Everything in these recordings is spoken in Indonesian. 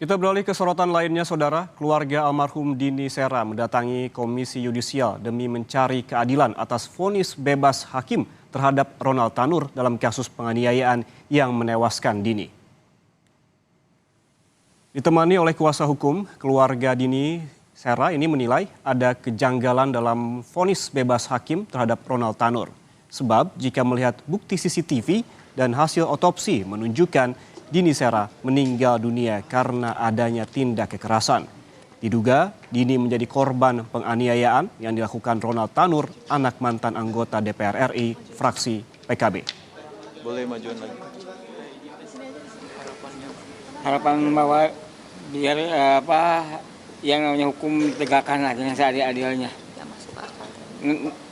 Kita beralih ke sorotan lainnya, Saudara. Keluarga almarhum Dini Sera mendatangi Komisi Yudisial demi mencari keadilan atas vonis bebas hakim terhadap Ronald Tanur dalam kasus penganiayaan yang menewaskan Dini. Ditemani oleh kuasa hukum, keluarga Dini Sera ini menilai ada kejanggalan dalam vonis bebas hakim terhadap Ronald Tanur. Sebab jika melihat bukti CCTV dan hasil otopsi menunjukkan Dini Sera meninggal dunia karena adanya tindak kekerasan. Diduga Dini menjadi korban penganiayaan yang dilakukan Ronald Tanur, anak mantan anggota DPR RI fraksi PKB. Boleh majuan lagi. Harapan bahwa biar yang namanya hukum ditegakkan lagi yang seadil-adilnya.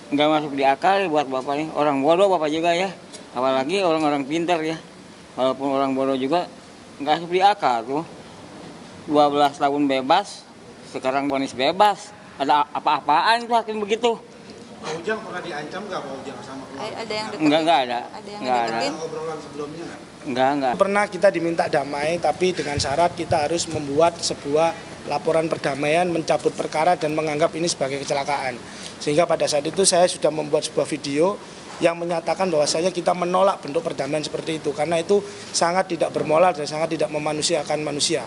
Nggak masuk di akal buat bapak ini. Orang bodoh bapak juga ya. Apalagi orang-orang pintar ya. Walaupun orang bodoh juga nggak masuk di akal tuh. 12 tahun bebas, sekarang vonis bebas. Ada apa-apaan tuh hakim begitu? Pak Ujang pernah diancam nggak Pak Ujang sama keluarga? Ada yang deketin? Enggak ada. Ada yang Enggak deketin? ada. Obrolan sebelumnya nggak? Enggak. Pernah kita diminta damai, tapi dengan syarat kita harus membuat sebuah laporan perdamaian, mencabut perkara dan menganggap ini sebagai kecelakaan. Sehingga pada saat itu saya sudah membuat sebuah video yang menyatakan bahwasanya kita menolak bentuk perdamaian seperti itu. Karena itu sangat tidak bermoral dan sangat tidak memanusiakan manusia.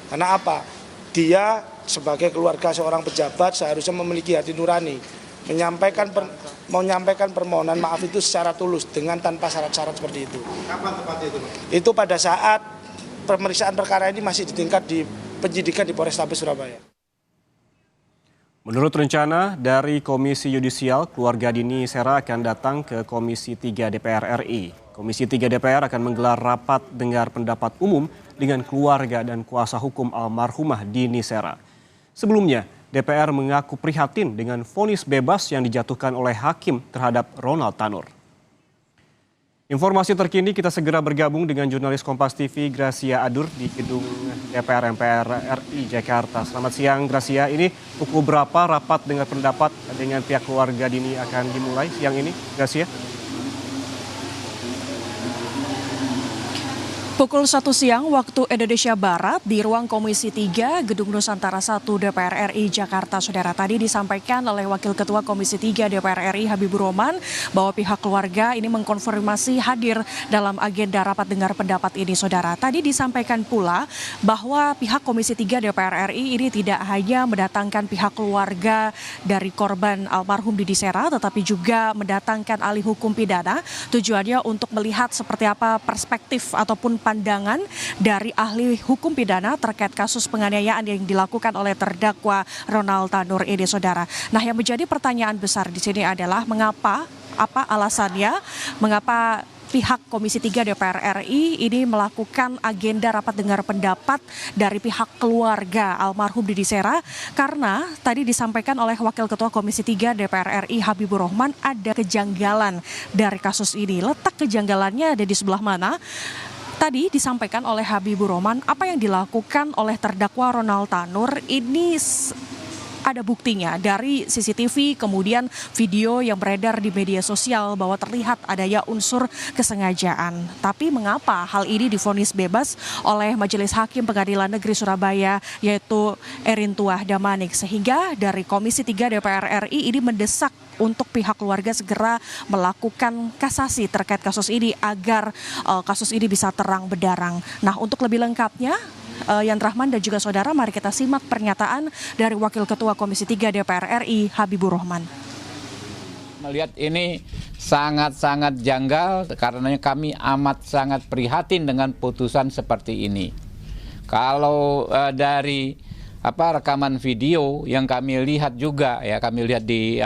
Karena apa? Dia sebagai keluarga seorang pejabat seharusnya memiliki hati nurani. Menyampaikan permohonan maaf itu secara tulus dengan tanpa syarat-syarat seperti itu. Kapan tepatnya itu? Itu pada saat pemeriksaan perkara ini masih di tingkat di penyidikan di Polrestabes Surabaya. Menurut rencana dari Komisi Yudisial, keluarga Dini Sera akan datang ke Komisi 3 DPR RI. Komisi 3 DPR akan menggelar rapat dengar pendapat umum dengan keluarga dan kuasa hukum almarhumah Dini Sera. Sebelumnya, DPR mengaku prihatin dengan vonis bebas yang dijatuhkan oleh hakim terhadap Ronald Tanur. Informasi terkini kita segera bergabung dengan jurnalis Kompas TV Gracia Adur di gedung DPR MPR RI Jakarta. Selamat siang Gracia, ini pukul berapa rapat dengar pendapat dengan pihak keluarga Dini akan dimulai siang ini Gracia? Pukul 1 siang waktu Indonesia Barat di ruang Komisi 3 Gedung Nusantara 1 DPR RI Jakarta. Saudara, tadi disampaikan oleh Wakil Ketua Komisi 3 DPR RI Habibur Rahman bahwa pihak keluarga ini mengkonfirmasi hadir dalam agenda rapat dengar pendapat ini. Saudara, tadi disampaikan pula bahwa pihak Komisi 3 DPR RI ini tidak hanya mendatangkan pihak keluarga dari korban almarhum Dini Sera, tetapi juga mendatangkan ahli hukum pidana. Tujuannya untuk melihat seperti apa perspektif ataupun pandangan dari ahli hukum pidana terkait kasus penganiayaan yang dilakukan oleh terdakwa Ronald Tanur ini, saudara. Nah, yang menjadi pertanyaan besar di sini adalah apa alasannya, mengapa pihak Komisi 3 DPR RI ini melakukan agenda rapat dengar pendapat dari pihak keluarga almarhum Dini Sera, karena tadi disampaikan oleh Wakil Ketua Komisi 3 DPR RI Habibur Rahman ada kejanggalan dari kasus ini. Letak kejanggalannya ada di sebelah mana? Tadi disampaikan oleh Habibur Rahman apa yang dilakukan oleh terdakwa Ronald Tanur ini ada buktinya dari CCTV, kemudian video yang beredar di media sosial bahwa terlihat adanya unsur kesengajaan. Tapi mengapa hal ini divonis bebas oleh Majelis Hakim Pengadilan Negeri Surabaya, yaitu Erin Tuah Damanik, sehingga dari Komisi 3 DPR RI ini mendesak untuk pihak keluarga segera melakukan kasasi terkait kasus ini agar kasus ini bisa terang benderang. Nah, untuk lebih lengkapnya, Yan Rahman dan juga saudara, mari kita simak pernyataan dari Wakil Ketua Komisi 3 DPR RI Habibur Rahman. Melihat ini sangat-sangat janggal karena kami amat sangat prihatin dengan putusan seperti ini. Kalau dari rekaman video yang kami lihat juga ya, kami lihat di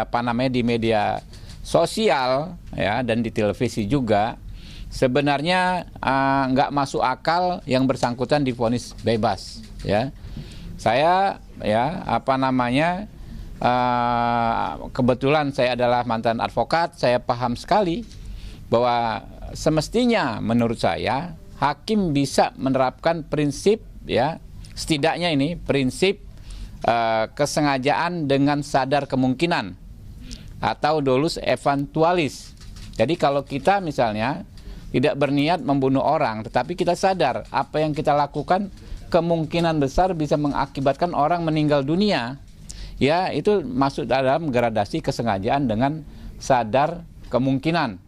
di media sosial ya, dan di televisi juga, sebenarnya nggak masuk akal yang bersangkutan divonis bebas ya. Saya ya kebetulan saya adalah mantan advokat, saya paham sekali bahwa semestinya menurut saya hakim bisa menerapkan prinsip ya, setidaknya ini prinsip kesengajaan dengan sadar kemungkinan atau dolus eventualis. Jadi kalau kita misalnya tidak berniat membunuh orang, tetapi kita sadar apa yang kita lakukan kemungkinan besar bisa mengakibatkan orang meninggal dunia. Ya, itu masuk dalam gradasi kesengajaan dengan sadar kemungkinan.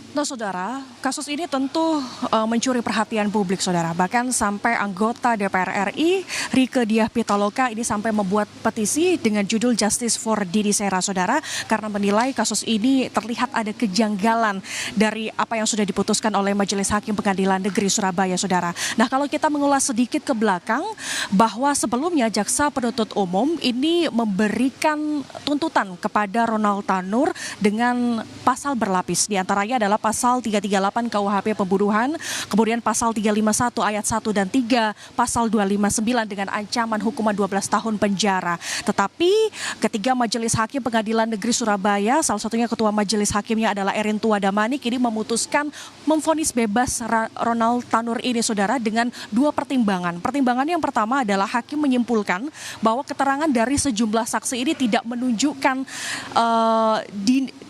Nah, saudara, kasus ini tentu mencuri perhatian publik, saudara. Bahkan sampai anggota DPR RI, Rieke Diah Pitaloka, ini sampai membuat petisi dengan judul Justice for Dini Sera, saudara, karena menilai kasus ini terlihat ada kejanggalan dari apa yang sudah diputuskan oleh Majelis Hakim Pengadilan Negeri Surabaya, saudara. Nah, kalau kita mengulas sedikit ke belakang, bahwa sebelumnya Jaksa Penuntut Umum ini memberikan tuntutan kepada Ronald Tanur dengan pasal berlapis. Di antaranya adalah pasal 338 KUHP pembunuhan, kemudian pasal 351 ayat 1 dan 3, pasal 259 dengan ancaman hukuman 12 tahun penjara. Tetapi ketiga Majelis Hakim Pengadilan Negeri Surabaya, salah satunya ketua Majelis Hakimnya adalah Erin Tuadamanik, ini memutuskan memvonis bebas Ronald Tanur ini, saudara, dengan dua pertimbangan. Pertimbangan yang pertama adalah hakim menyimpulkan bahwa keterangan dari sejumlah saksi ini tidak menunjukkan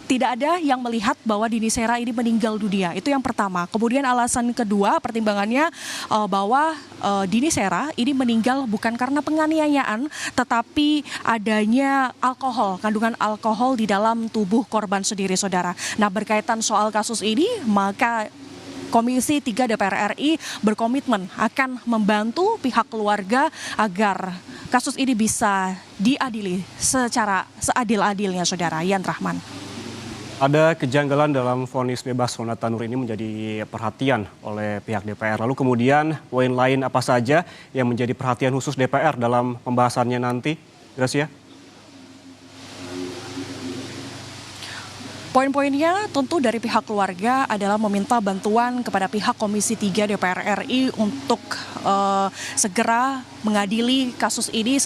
tidak ada yang melihat bahwa Dini Sera ini meninggal dunia. Itu yang pertama. Kemudian alasan kedua pertimbangannya bahwa Dini Sera ini meninggal bukan karena penganiayaan, tetapi adanya alkohol, kandungan alkohol di dalam tubuh korban sendiri, saudara. Nah, berkaitan soal kasus ini, maka Komisi 3 DPR RI berkomitmen akan membantu pihak keluarga agar kasus ini bisa diadili secara seadil-adilnya, saudara. Yan Rahman. Ada kejanggalan dalam vonis bebas Ronald Tanur ini menjadi perhatian oleh pihak DPR. Lalu kemudian poin lain apa saja yang menjadi perhatian khusus DPR dalam pembahasannya nanti, Gracia? Poin-poinnya tentu dari pihak keluarga adalah meminta bantuan kepada pihak Komisi 3 DPR RI untuk segera mengadili kasus ini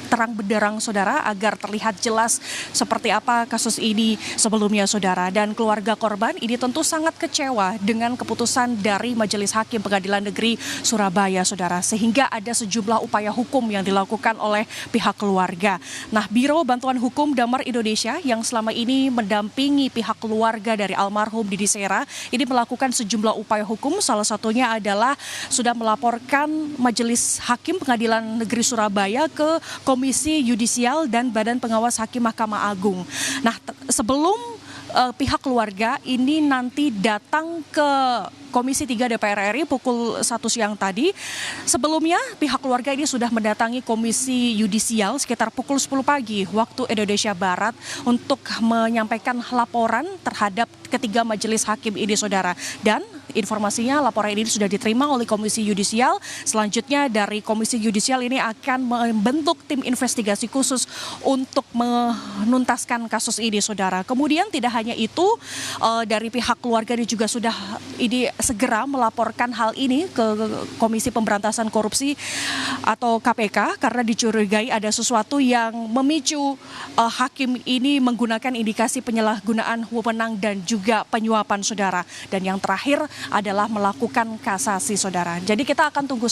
terang benderang, saudara, agar terlihat jelas seperti apa kasus ini sebelumnya, saudara. Dan keluarga korban ini tentu sangat kecewa dengan keputusan dari Majelis Hakim Pengadilan Negeri Surabaya, saudara, sehingga ada sejumlah upaya hukum yang dilakukan oleh pihak keluarga. Nah, Biro Bantuan Hukum Damar Indonesia yang selama ini mendampingi pihak keluarga dari almarhum Dini Sera ini melakukan sejumlah upaya hukum, salah satunya adalah sudah melaporkan Majelis Hakim Pengadilan Negeri Surabaya ke Komisi Yudisial dan Badan Pengawas Hakim Mahkamah Agung. Nah, sebelum pihak keluarga ini nanti datang ke Komisi 3 DPR RI pukul 1 siang tadi, sebelumnya pihak keluarga ini sudah mendatangi Komisi Yudisial sekitar pukul 10 pagi waktu Indonesia Barat untuk menyampaikan laporan terhadap ketiga majelis hakim ini, saudara. Dan informasinya laporan ini sudah diterima oleh Komisi Yudisial. Selanjutnya dari Komisi Yudisial ini akan membentuk tim investigasi khusus untuk menuntaskan kasus ini, saudara. Kemudian tidak hanya itu, dari pihak keluarga ini juga sudah segera melaporkan hal ini ke Komisi Pemberantasan Korupsi atau KPK karena dicurigai ada sesuatu yang memicu hakim ini menggunakan indikasi penyalahgunaan wewenang dan juga penyuapan, saudara. Dan yang terakhir adalah melakukan kasasi, saudara. Jadi kita akan tunggu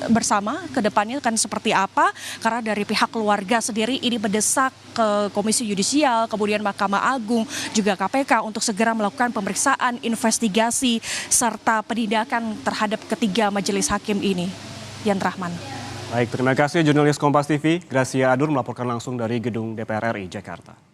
bersama ke depannya akan seperti apa, karena dari pihak keluarga sendiri ini mendesak ke Komisi Yudisial, kemudian Mahkamah Agung, juga KPK untuk segera melakukan pemeriksaan, investigasi, serta penindakan terhadap ketiga majelis hakim ini. Yan Rahman. Baik, terima kasih jurnalis Kompas TV, Gracia Adur melaporkan langsung dari Gedung DPR RI Jakarta.